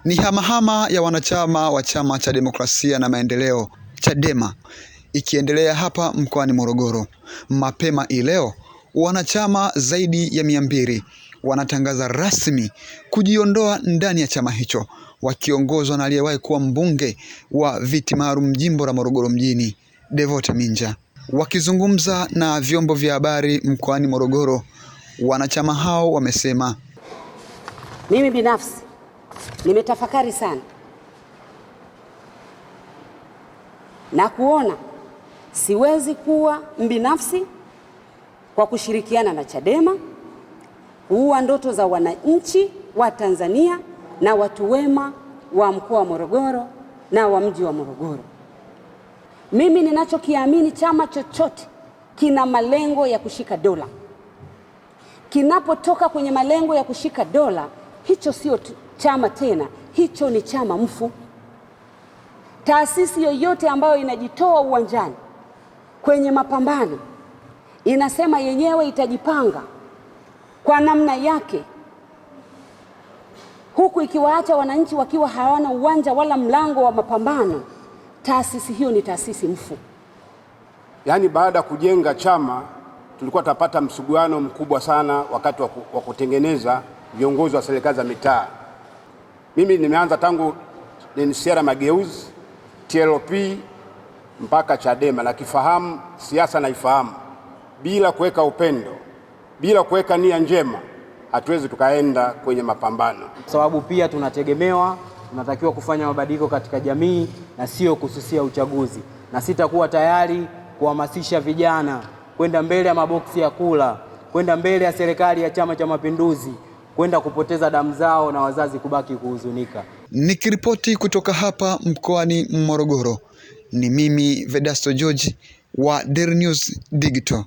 Ni hamahama ya wanachama wa Chama cha Demokrasia na Maendeleo Chadema ikiendelea hapa mkoani Morogoro. Mapema leo wanachama zaidi ya 200 wanatangaza rasmi kujiondoa ndani ya chama hicho, wakiongozwa na aliyewahi kuwa mbunge wa viti maalum jimbo la Morogoro mjini, Devota Minja. Wakizungumza na vyombo vya habari mkoani Morogoro, wanachama hao wamesema, mimi binafsi nimetafakari sana na kuona siwezi kuwa mbinafsi kwa kushirikiana na Chadema kuua ndoto za wananchi wa Tanzania na watu wema wa mkoa wa Morogoro na wa mji wa Morogoro. Mimi ninachokiamini, chama chochote kina malengo ya kushika dola. Kinapotoka kwenye malengo ya kushika dola, hicho sio chama tena, hicho ni chama mfu. Taasisi yoyote ambayo inajitoa uwanjani kwenye mapambano inasema yenyewe itajipanga kwa namna yake, huku ikiwaacha wananchi wakiwa hawana uwanja wala mlango wa mapambano, taasisi hiyo ni taasisi mfu. Yaani, baada ya kujenga chama tulikuwa tutapata msuguano mkubwa sana wakati wa kutengeneza viongozi wa serikali za mitaa. Mimi nimeanza tangu NCCR Mageuzi, TLP mpaka Chadema, na kifahamu siasa naifahamu. Bila kuweka upendo, bila kuweka nia njema, hatuwezi tukaenda kwenye mapambano. Sababu pia tunatakiwa kufanya mabadiliko katika jamii na sio kususia uchaguzi, na sitakuwa tayari kuhamasisha vijana kwenda mbele ya maboksi ya kula, kwenda mbele ya serikali ya Chama cha Mapinduzi, kwenda kupoteza damu zao na wazazi kubaki kuhuzunika. Nikiripoti kutoka hapa mkoani Morogoro, ni mimi Vedasto George wa Daily News Digital.